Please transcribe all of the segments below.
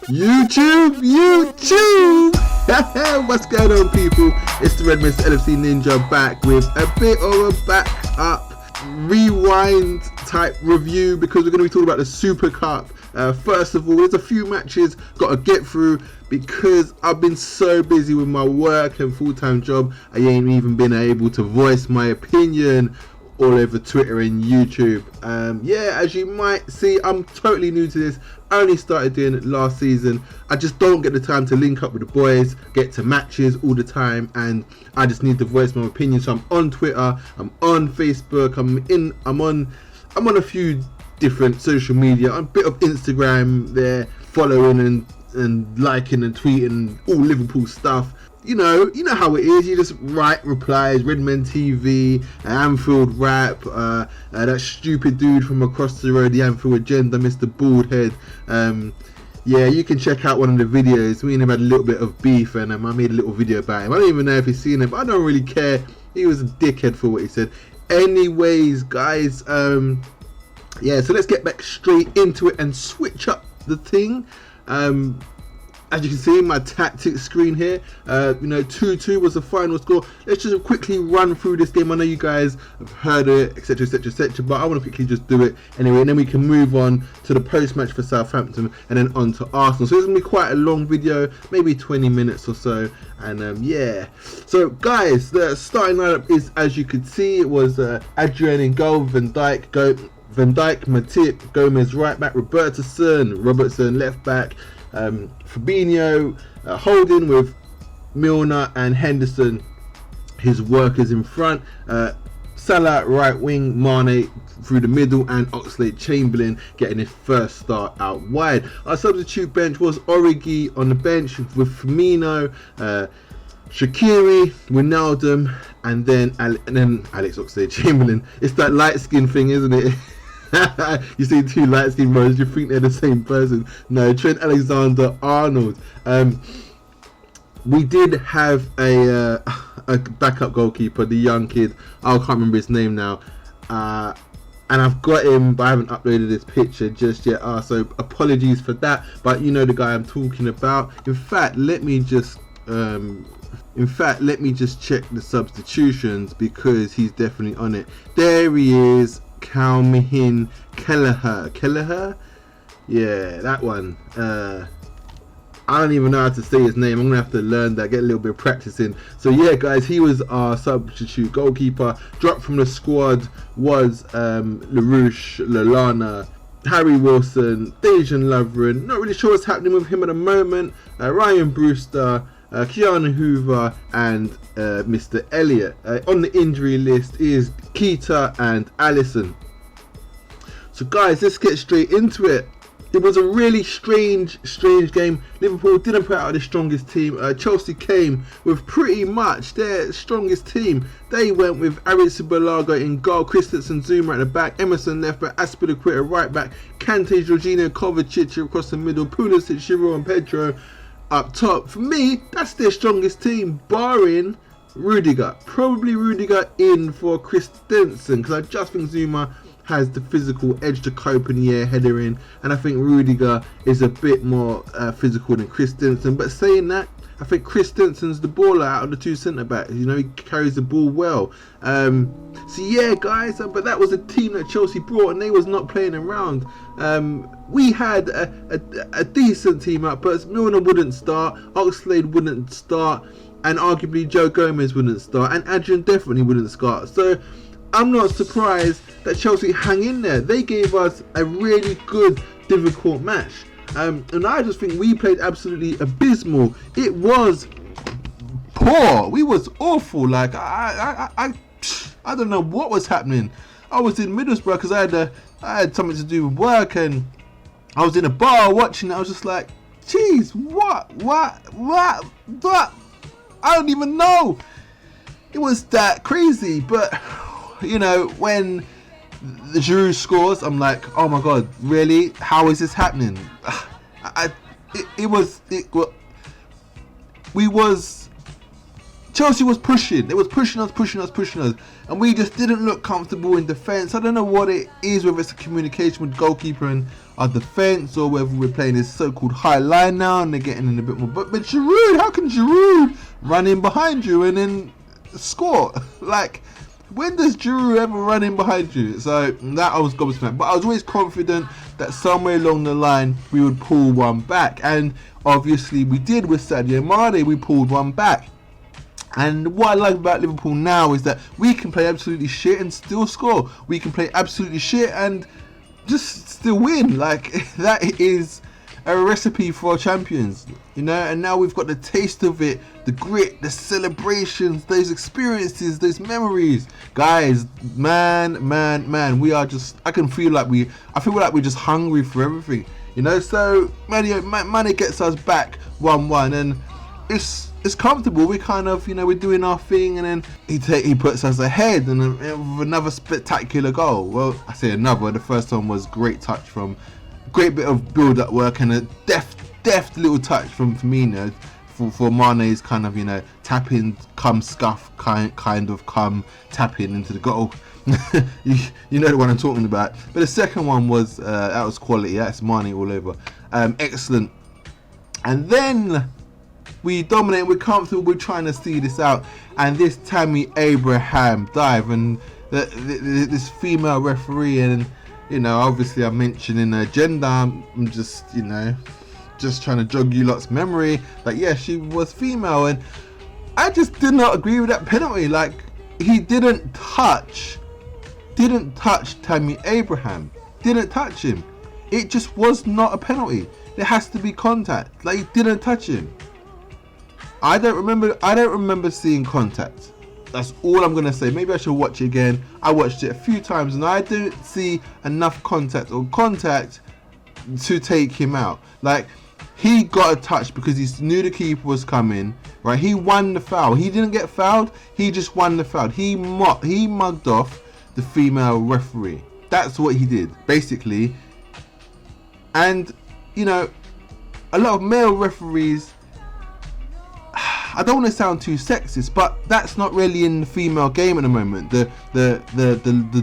YouTube! What's going on, people? It's the Red Mist LFC Ninja back with a bit of a back up rewind type review because we're going to be talking about the Super Cup. First of all, there's a few matches got to get through because I've been so busy with my work and full-time job. I ain't even been able to voice my opinion all over Twitter and YouTube. Yeah, as you might see, I'm totally new to this. I only started doing it last season. I just don't get the time to link up with the boys, get to matches all the time, and I just need to voice my opinion. So I'm on Twitter, I'm on Facebook, I'm on a few different social media, a bit of Instagram there, following and liking and tweeting all Liverpool stuff. You know how it is. You just write replies, Redmen TV, Anfield Rap, that stupid dude from across the road, the Anfield Agenda, Mr. Baldhead. Yeah, you can check out one of the videos. Me and him had a little bit of beef, and I made a little video about him. I don't even know if he's seen it, but I don't really care. He was a dickhead for what he said. Anyways, guys, yeah, so let's get back straight into it and switch up the thing. As you can see, my tactics screen here, 2-2 was the final score. Let's just quickly run through this game. I know you guys have heard it, etc, etc, etc, but I want to quickly just do it anyway, and then we can move on to the post-match for Southampton and then on to Arsenal. So it's going to be quite a long video, maybe 20 minutes or so, and yeah. So guys, the starting lineup is, as you could see, it was Adrian in goal, Van Dijk, Matip, Gomez right back, Robertson left back, Fabinho holding with Milner and Henderson, his workers in front, Salah right wing, Mane through the middle, and Oxlade-Chamberlain getting his first start out wide. Our substitute bench was Origi on the bench with Firmino, Shaqiri, Wijnaldum, and then Alex Oxlade-Chamberlain. It's that light skin thing, isn't it? You see two light skinned brothers, you think they're the same person. No, Trent Alexander-Arnold. We did have a backup goalkeeper, the young kid. I can't remember his name now. And I've got him, but I haven't uploaded this picture just yet. So apologies for that. But you know the guy I'm talking about. In fact, let me just check the substitutions because he's definitely on it. There he is. Calmihin Kelleher, yeah, that one. I don't even know how to say his name. I'm gonna have to learn that, get a little bit of practice in. So yeah, guys, he was our substitute goalkeeper. Dropped from the squad was LaRouche, Lallana, Harry Wilson, Dejan Lovren. Not really sure what's happening with him at the moment. Ryan Brewster, Keanu Hoover, and Mr. Elliott. On the injury list is Keita and Alisson. So guys, let's get straight into it. It was a really strange game. Liverpool didn't put out the strongest team. Chelsea came with pretty much their strongest team. They went with Arrizabalaga in goal, Christensen, Zuma at the back, Emerson left back, Aspilicueta right back, Kante, Jorginho, Kovacic across the middle, Pulisic, Giroud and Pedro up top. For me, that's their strongest team, barring Rudiger. Probably Rudiger in for Christensen, because I just think Zuma has the physical edge to cope in the air, header in, and I think Rudiger is a bit more physical than Christensen. But saying that, I think Christensen's the baller out of the two centre backs. You know, he carries the ball well. So yeah, guys, but that was a team that Chelsea brought, and they was not playing around. We had a decent team up, but Milner wouldn't start, Oxlade wouldn't start, and arguably Joe Gomez wouldn't start, and Adrian definitely wouldn't start. So I'm not surprised that Chelsea hang in there. They gave us a really good, difficult match. And I just think we played absolutely abysmal. It was poor. We was awful. Like I don't know what was happening. I was in Middlesbrough because I had something to do with work, and I was in a bar watching it. I was just like, geez, what? I don't even know. It was that crazy. But you know, when the Giroud scores, I'm like, oh my god, really? How is this happening? Chelsea was pushing. They was pushing us, and we just didn't look comfortable in defence. I don't know what it is, whether it's a communication with goalkeeper and our defence, or whether we're playing this so-called high line now and they're getting in a bit more. But Giroud, how can Giroud run in behind you and then score? Like, when does Giroud ever run in behind you? So that I was gobsmacked. But I was always confident that somewhere along the line we would pull one back, and obviously we did with Sadio Mane. We pulled one back. And what I like about Liverpool now is that we can play absolutely shit and still score. We can play absolutely shit and just still win. Like, that is a recipe for champions, you know. And now we've got the taste of it, the grit, the celebrations, those experiences, those memories. Guys, man, we are just, I feel like we're just hungry for everything, you know. So Mane gets us back 1-1, and it's comfortable. We kind of, you know, we're doing our thing, and then he puts us ahead, and with another spectacular goal. Well, I say another. The first one was great touch from, great bit of build-up work, and a deft little touch from Firmino for Mane's kind of, you know, tapping, come scuff, kind of come tapping into the goal. you know the one I'm talking about. But the second one was that was quality. That's Mane all over. Excellent. And then we dominate, we're comfortable, we're trying to see this out, and this Tammy Abraham dive, and this female referee, and, you know, obviously I'm mentioning her gender. I'm just, you know, just trying to jog you lot's memory. Like, yeah, she was female, and I just did not agree with that penalty. Like, he didn't touch Tammy Abraham, didn't touch him. It just was not a penalty. There has to be contact. Like, he didn't touch him. I don't remember seeing contact. That's all I'm gonna say. Maybe I should watch it again. I watched it a few times and I didn't see enough contact to take him out. Like, he got a touch because he knew the keeper was coming, right? He won the foul. He didn't get fouled. He just won the foul. He mugged off the female referee. That's what he did, basically. And, you know, a lot of male referees, I don't want to sound too sexist, but that's not really in the female game at the moment. The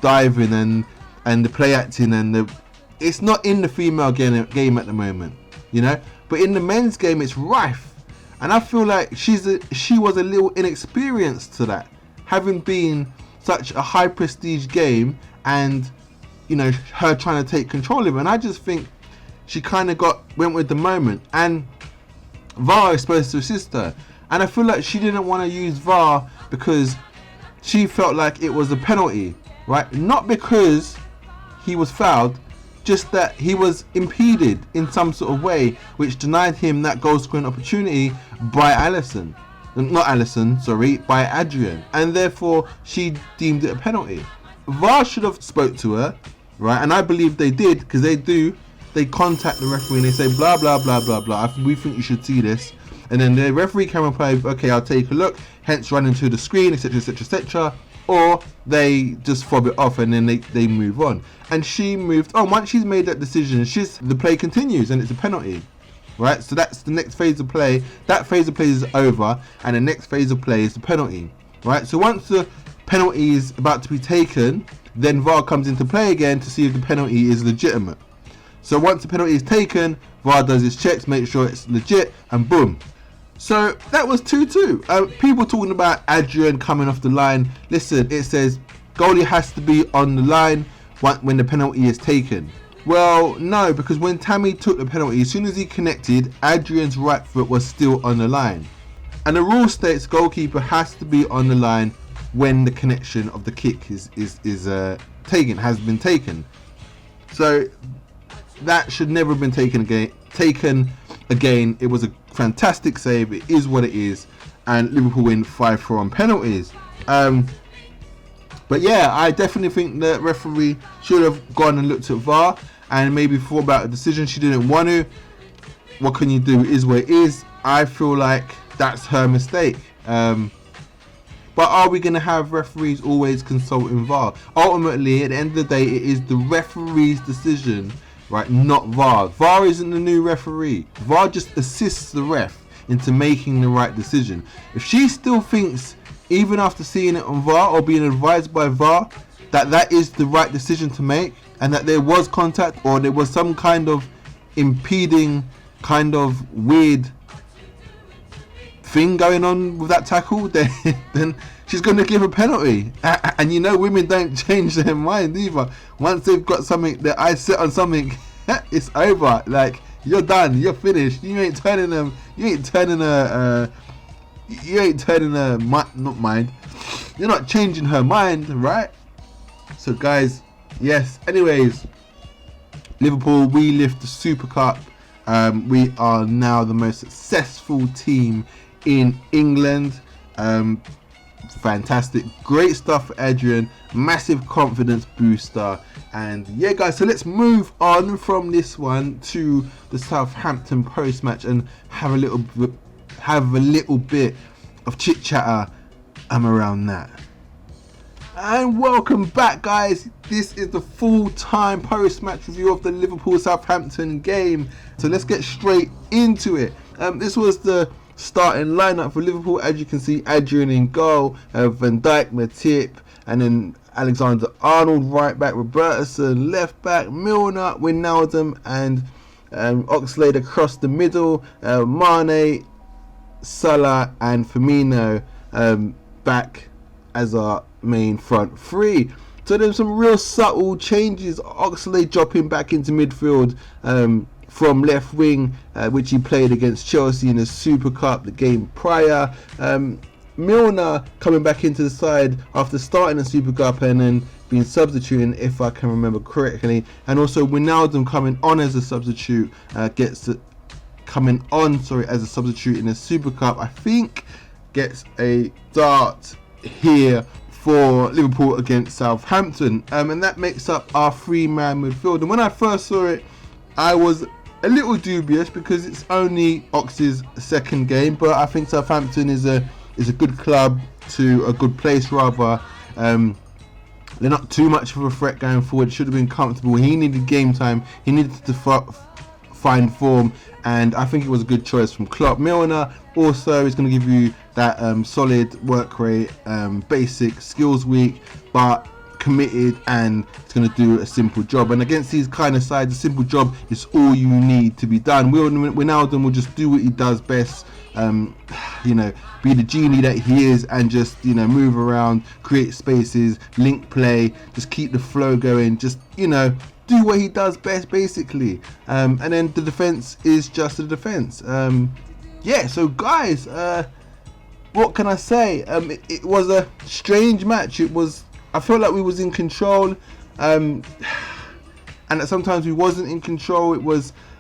diving and the play acting and it's not in the female game at the moment, you know. But in the men's game, it's rife, and I feel like she was a little inexperienced to that, having been such a high prestige game, and, you know, her trying to take control of it. And I just think she kind of went with the moment, and VAR is supposed to assist her. And I feel like she didn't want to use VAR because she felt like it was a penalty, right? Not because he was fouled, just that he was impeded in some sort of way, which denied him that goal scoring opportunity by by Adrian. And therefore, she deemed it a penalty. VAR should have spoke to her, right? And I believe they did, because they contact the referee and they say, blah, blah, blah, blah, blah. We think you should see this. And then the referee can reply, okay, I'll take a look, hence run into the screen, etc, etc, etc. Or they just fob it off and then they move on. And she moved on. Once she's made that decision, the play continues and it's a penalty, right? So that's the next phase of play. That phase of play is over, and the next phase of play is the penalty, right? So once the penalty is about to be taken, then VAR comes into play again to see if the penalty is legitimate. So once the penalty is taken, VAR does his checks, make sure it's legit, and boom. So that was 2-2. People talking about Adrian coming off the line. Listen, it says goalie has to be on the line when the penalty is taken. Well, no, because when Tammy took the penalty, as soon as he connected, Adrian's right foot was still on the line. And the rule states goalkeeper has to be on the line when the connection of the kick has been taken. So that should never have been taken again. It was a fantastic save. It is what it is, and Liverpool win 5-4 on penalties. But yeah, I definitely think the referee should have gone and looked at VAR and maybe thought about a decision. She didn't want to. What can you do? It is what it is. I feel like that's her mistake. But are we going to have referees always consulting VAR? Ultimately, at the end of the day, it is the referee's decision, right? Not VAR. VAR isn't the new referee. VAR just assists the ref. into making the right decision. If she still thinks, even after seeing it on VAR or being advised by VAR, that is the right decision to make, and that there was contact or there was some kind of impeding kind of weird thing going on with that tackle, then she's going to give a penalty. And you know, women don't change their mind either. Once they've got something, their eyes set on something, it's over. Like, you're done, you're finished. You ain't turning them. You ain't turning a not mind. You're not changing her mind, right? So guys, yes. Anyways, Liverpool, we lift the Super Cup. We are now the most successful team in England. Fantastic, great stuff for Adrian, massive confidence booster. And yeah guys, so let's move on from this one to the Southampton post match and have a little bit of chit chatter around that. And welcome back guys, this is the full-time post-match review of the Liverpool-Southampton game. So let's get straight into it. This was the starting lineup for Liverpool. As you can see, Adrian in goal, Van Dijk, Motm, and then Alexander-Arnold right back, Robertson left back, Milner, Wijnaldum, and Oxlade across the middle, Mane, Salah and Firmino back as our main front three. So there's some real subtle changes. Oxlade dropping back into midfield from left wing, which he played against Chelsea in the Super Cup the game prior. Milner coming back into the side after starting the Super Cup and then being substituting, if I can remember correctly. And also Wijnaldum coming on as a substitute, coming on as a substitute in the Super Cup. I think gets a start here for Liverpool against Southampton, and that makes up our three-man midfield. And when I first saw it, I was a little dubious because it's only Ox's second game, but I think Southampton is a good club, to a good place rather. They're not too much of a threat going forward. Should have been comfortable. He needed game time. He needed to find form, and I think it was a good choice from Klopp. Milner also is going to give you that solid work rate, basic skills weak, but committed, and it's going to do a simple job. And against these kind of sides, a simple job is all you need to be done. Wijnaldum will just do what he does best. Be the genie that he is and just, move around, create spaces, link play, just keep the flow going, just, do what he does best basically. And then the defense is just the defense. So guys, what can I say? It was a strange match. I felt like we was in control, and that sometimes we wasn't in control.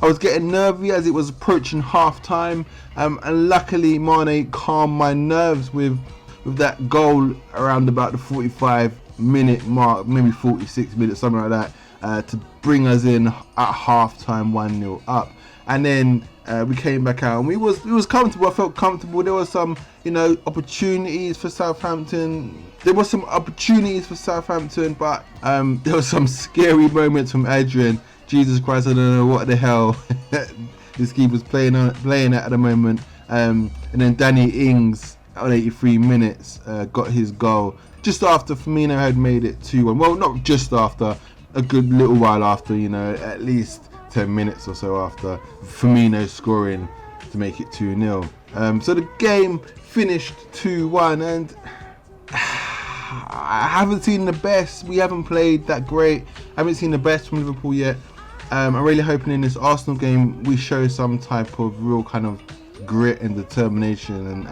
I was getting nervy as it was approaching half time, and luckily Mane calmed my nerves with that goal around about the 45-minute mark, maybe 46 minutes, something like that, to bring us in at half time 1-0 up. And then we came back out and we was comfortable. I felt comfortable. There was some opportunities for Southampton. But there was some scary moments from Adrian. Jesus Christ, I don't know what the hell this keeper's playing at the moment. And then Danny Ings on 83 minutes got his goal just after Firmino had made it 2-1. Well, not just after, a good little while after, at least 10 minutes or so after Firmino scoring to make it 2-0. So the game finished 2-1, and I haven't seen the best. We haven't played that great. I haven't seen the best from Liverpool yet. I'm really hoping in this Arsenal game we show some type of real kind of grit and determination and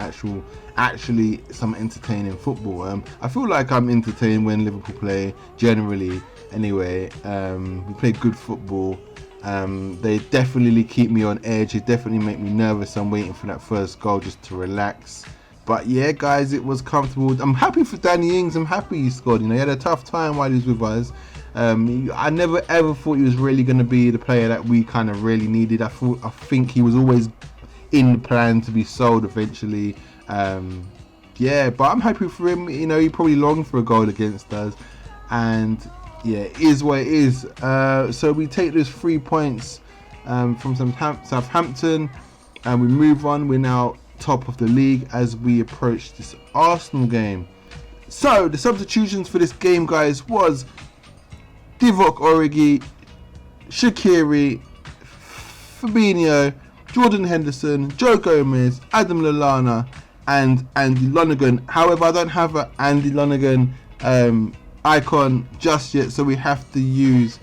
actually some entertaining football. I feel like I'm entertained when Liverpool play generally anyway. We play good football. They definitely keep me on edge. They definitely make me nervous. I'm waiting for that first goal just to relax. But yeah, guys, it was comfortable. I'm happy for Danny Ings. I'm happy he scored. He had a tough time while he was with us. I never ever thought he was really going to be the player that we kind of really needed. I think he was always in the plan to be sold eventually. But I'm happy for him. He probably longed for a goal against us, and yeah, it is what it is. So we take those 3 points from Southampton. and we move on. We're now top of the league as we approach this Arsenal game. So the substitutions for this game, guys, was Divock Origi, Shaqiri, Fabinho, Jordan Henderson, Joe Gomez, Adam Lallana, and Andy Lonergan. However, I don't have an Andy Lonergan icon just yet, so we have to use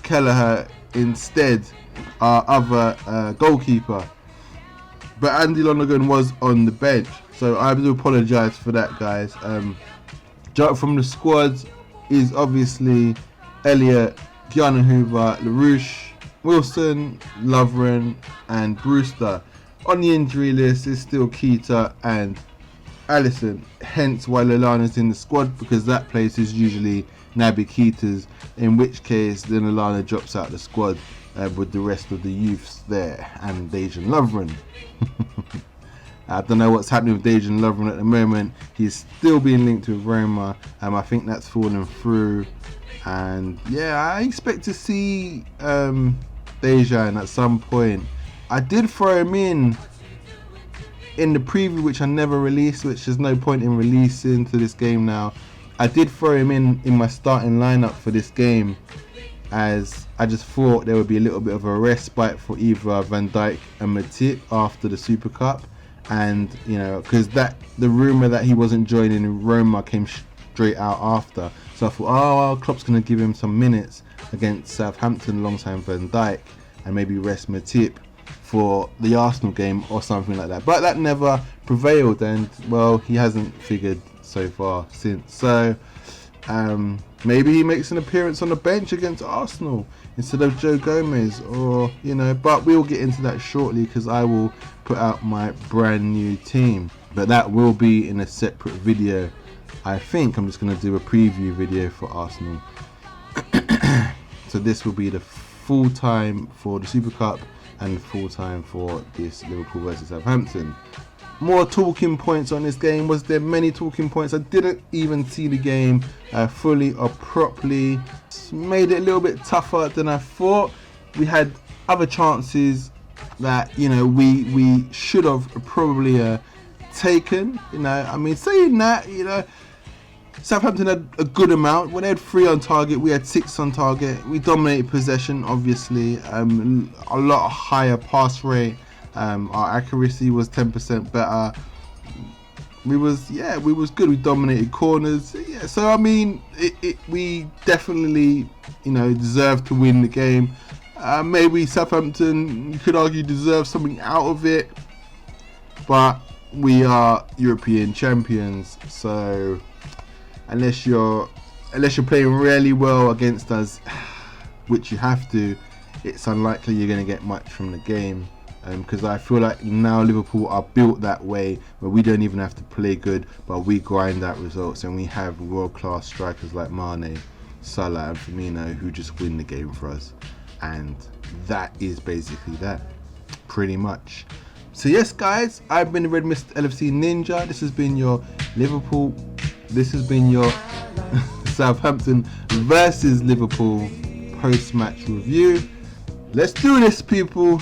Kelleher instead, our other goalkeeper. But Andy Lonergan was on the bench, so I do apologise for that, guys. From the squad is obviously Elliott, Gianna Hoover, LaRouche, Wilson, Lovren, and Brewster. On the injury list is still Keita and Alisson, hence why Lallana's in the squad, because that place is usually Naby Keita's, in which case then Lallana drops out the squad with the rest of the youths there and Dejan Lovren. I don't know what's happening with Dejan Lovren at the moment. He's still being linked with Roma. I think that's fallen through, and yeah, I expect to see Dejan at some point. I did throw him in the preview, which I never released, which there's no point in releasing to this game now. I did throw him in my starting lineup for this game, as I just thought there would be a little bit of a respite for either Van Dijk and Matip after the Super Cup, and you know, because the rumour that he wasn't joining Roma came straight out after, so I thought, oh, Klopp's going to give him some minutes against Southampton alongside Van Dijk and maybe rest Matip for the Arsenal game or something like that, but that never prevailed, and well, he hasn't figured so far since. So maybe he makes an appearance on the bench against Arsenal instead of Joe Gomez, or you know, but we'll get into that shortly because I will put out my brand new team, but that will be in a separate video. I think I'm just going to do a preview video for Arsenal. So this will be the full time for the Super Cup and full time for this Liverpool versus Southampton. More talking points on this game. Was there many talking points? I didn't even see the game fully or properly. It's made it a little bit tougher than I thought. We had other chances that, you know, we should have probably taken. You know, I mean, saying that, you know, Southampton had a good amount. When they had 3 on target, we had 6 on target. We dominated possession, obviously. A lot higher pass rate. Our accuracy was 10% better. We was good. We dominated corners. Yeah, so I mean, we definitely, you know, deserved to win the game. Maybe Southampton, you could argue, deserved something out of it, but we are European champions. So unless you're playing really well against us, which you have to, it's unlikely you're going to get much from the game. Because I feel like now Liverpool are built that way, where we don't even have to play good, but we grind out results, and we have world-class strikers like Mane, Salah and Firmino who just win the game for us, and that is basically that, pretty much. So yes, guys, I've been the Red Mist LFC Ninja. This has been your Liverpool. This has been your Southampton versus Liverpool post-match review. Let's do this, people.